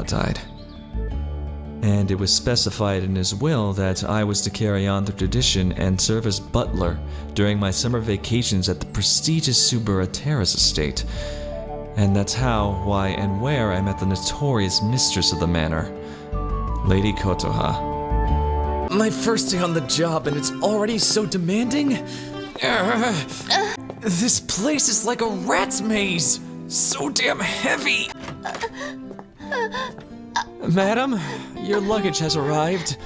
died. And it was specified in his will that I was to carry on the tradition and serve as butler during my summer vacations at the prestigious Subura Terrace estate. And that's how, why, and where I met the notorious mistress of the manor, Lady Kotoha. My first day on the job and it's already so demanding? This place is like a rat's maze! So damn heavy! Madam, your luggage has arrived.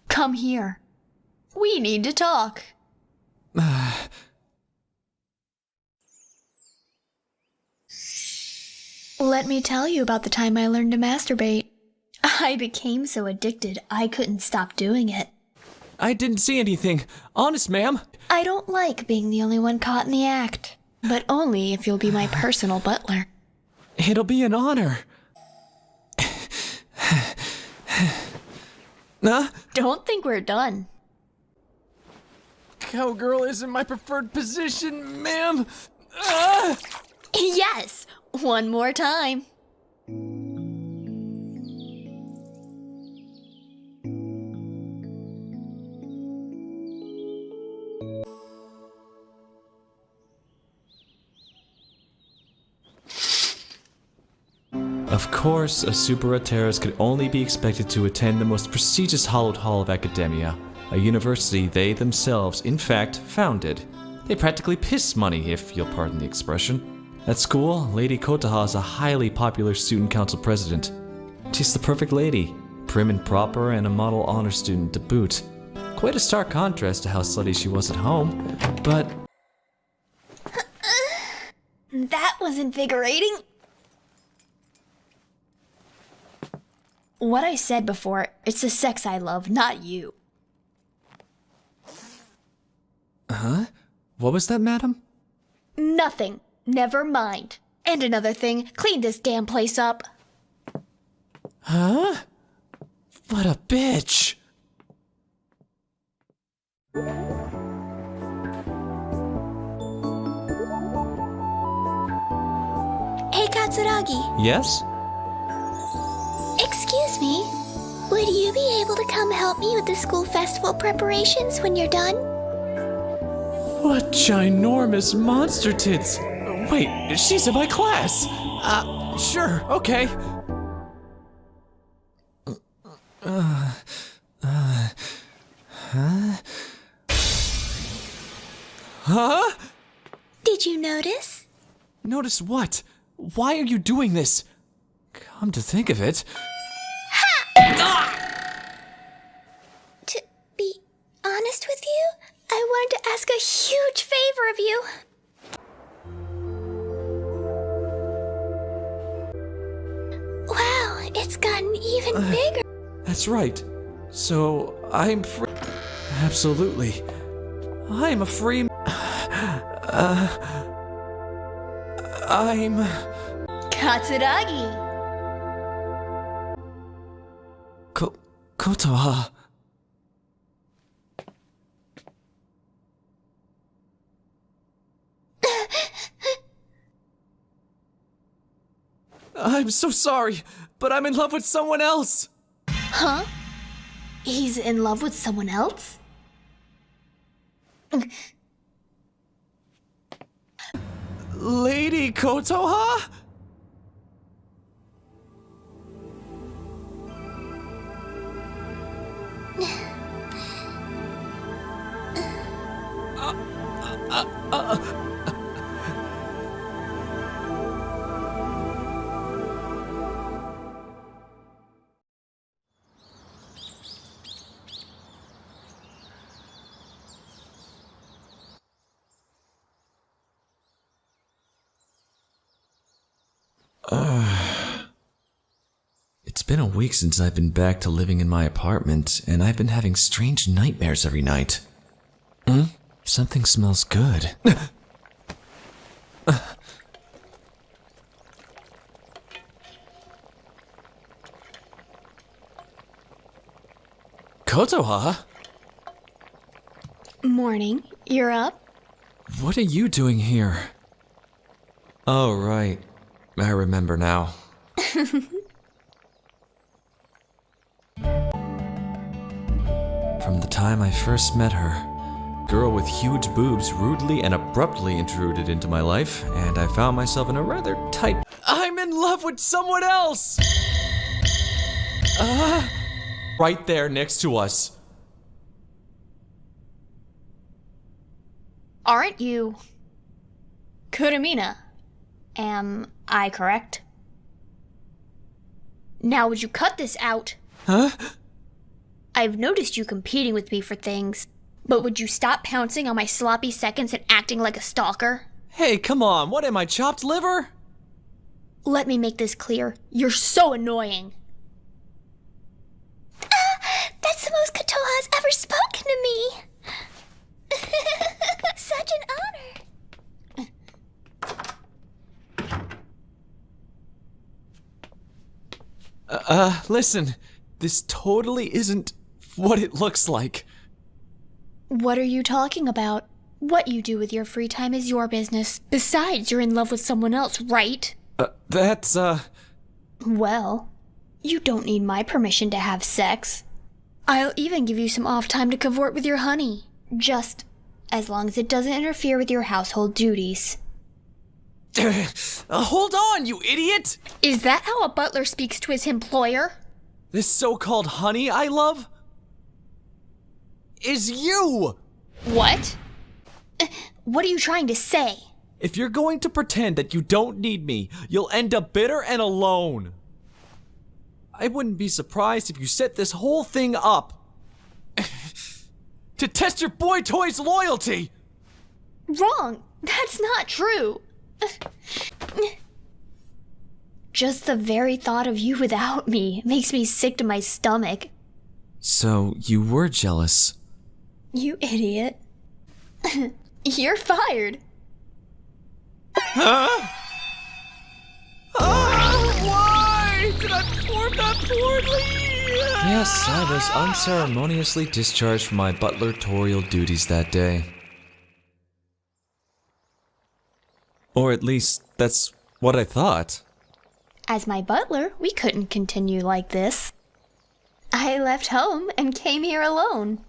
Come here. We need to talk. Let me tell you about the time I learned to masturbate. I became so addicted I couldn't stop doing it. I didn't see anything. Honest, ma'am. I don't like being the only one caught in the act, but only if you'll be my personal butler. It'll be an honor. Huh? Don't think we're done. Cowgirl isn't my preferred position, ma'am. Yes, one more time. Of course, a Subura Terrace could only be expected to attend the most prestigious hallowed hall of academia, a university they themselves, in fact, founded. They practically piss money, if you'll pardon the expression. At school, Lady Kotoha is a highly popular student council president. She's the perfect lady, prim and proper and a model honor student to boot. Quite a stark contrast to how slutty she was at home, but... That was invigorating. What I said before, it's the sex I love, not you. Huh? What was that, madam? Nothing. Never mind. And another thing, clean this damn place up. Huh? What a bitch! Hey, Katsuragi. Yes? Excuse me. Would you be able to come help me with the school festival preparations when you're done? What ginormous monster tits! Wait, she's in my class! Sure, okay. Huh? Did you notice? Notice what? Why are you doing this? Come to think of it... To be honest with you, I wanted to ask a huge favor of you. Wow, it's gotten even bigger. That's right. So, I'm free... Absolutely. I'm a free... I'm... Katsuragi. Kotoha. I'm so sorry, but I'm in love with someone else. Huh? He's in love with someone else? Lady Kotoha? It's been a week since I've been back to living in my apartment, and I've been having strange nightmares every night. Something smells good. Kotoha? Morning. You're up? What are you doing here? Oh, right. I remember now. From the time I first met her, a girl with huge boobs rudely and abruptly intruded into my life, and I found myself in a rather tight... I'm in love with someone else! Right there next to us. Aren't you Kuramina? Am I correct? Now would you cut this out? Huh? I've noticed you competing with me for things, but would you stop pouncing on my sloppy seconds and acting like a stalker? Hey, come on, what am I, chopped liver? Let me make this clear. You're so annoying. That's the most Kotoha's ever spoken to me. Such an honor. Listen, this totally isn't what it looks like. What are you talking about? What you do with your free time is your business. Besides, you're in love with someone else, right? Well, you don't need my permission to have sex. I'll even give you some off time to cavort with your honey. Just as long as it doesn't interfere with your household duties. Hold on, you idiot! Is that how a butler speaks to his employer? This so-called honey I love is you! What? What are you trying to say? If you're going to pretend that you don't need me, you'll end up bitter and alone. I wouldn't be surprised if you set this whole thing up to test your boy toy's loyalty! Wrong! That's not true! Just the very thought of you without me makes me sick to my stomach. So, you were jealous? You idiot. You're fired. Huh? Why did I perform that poorly? Yes, I was unceremoniously discharged from my butler-torial duties that day. Or at least, that's what I thought. As my butler, we couldn't continue like this. I left home and came here alone.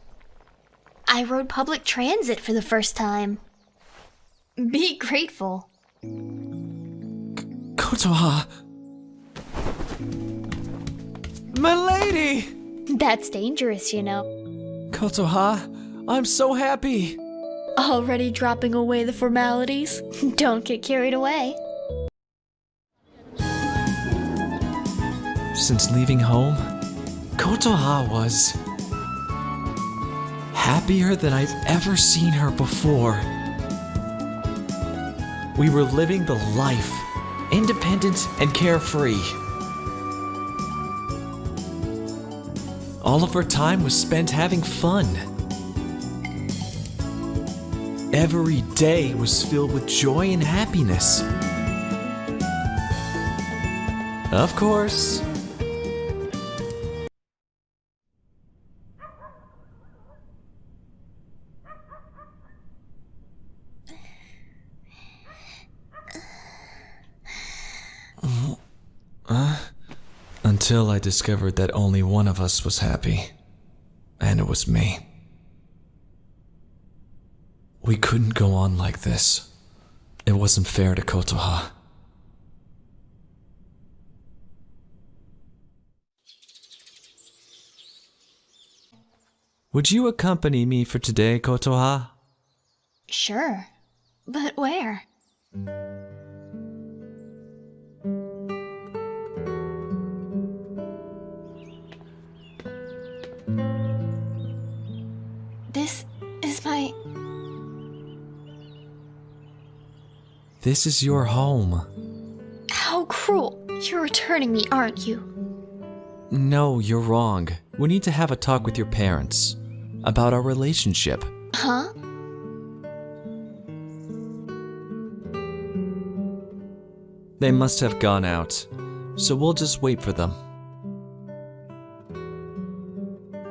I rode public transit for the first time. Be grateful. Kotoha! My lady! That's dangerous, you know. Kotoha, I'm so happy! Already dropping away the formalities? Don't get carried away. Since leaving home, Kotoha was happier than I've ever seen her before. We were living the life, independent and carefree. All of our time was spent having fun. Every day was filled with joy and happiness. Of course. Until I discovered that only one of us was happy, and it was me. We couldn't go on like this. It wasn't fair to Kotoha. Would you accompany me for today, Kotoha? Sure. But where? This is my... This is your home. How cruel. You're returning me, aren't you? No, you're wrong. We need to have a talk with your parents about our relationship. Huh? They must have gone out, so we'll just wait for them.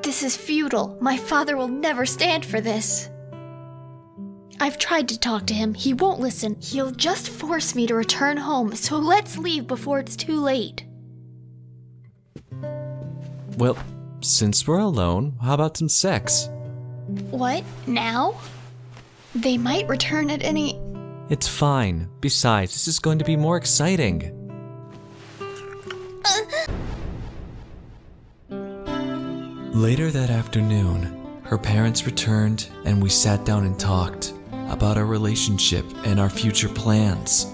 This is futile. My father will never stand for this. I've tried to talk to him. He won't listen. He'll just force me to return home, so let's leave before it's too late. Well, since we're alone, how about some sex? What? Now? They might return at any... It's fine. Besides, this is going to be more exciting. Later that afternoon, her parents returned and we sat down and talked about our relationship and our future plans.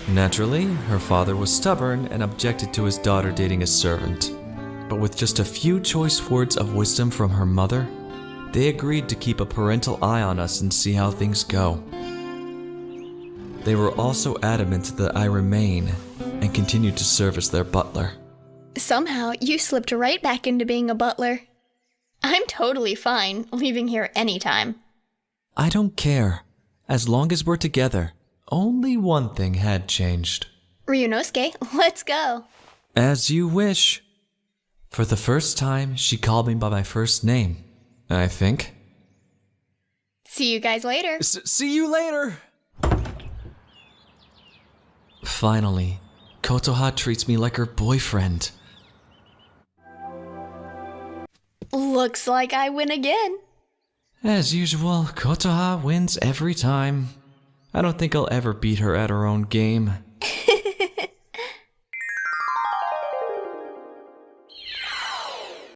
Naturally, her father was stubborn and objected to his daughter dating a servant. But with just a few choice words of wisdom from her mother, they agreed to keep a parental eye on us and see how things go. They were also adamant that I remain and continue to serve as their butler. Somehow, you slipped right back into being a butler. I'm totally fine leaving here anytime. I don't care. As long as we're together. Only one thing had changed. Ryunosuke, let's go. As you wish. For the first time, she called me by my first name, I think. See you guys later. See you later! Finally, Kotoha treats me like her boyfriend. Looks like I win again. As usual, Kotoha wins every time. I don't think I'll ever beat her at her own game.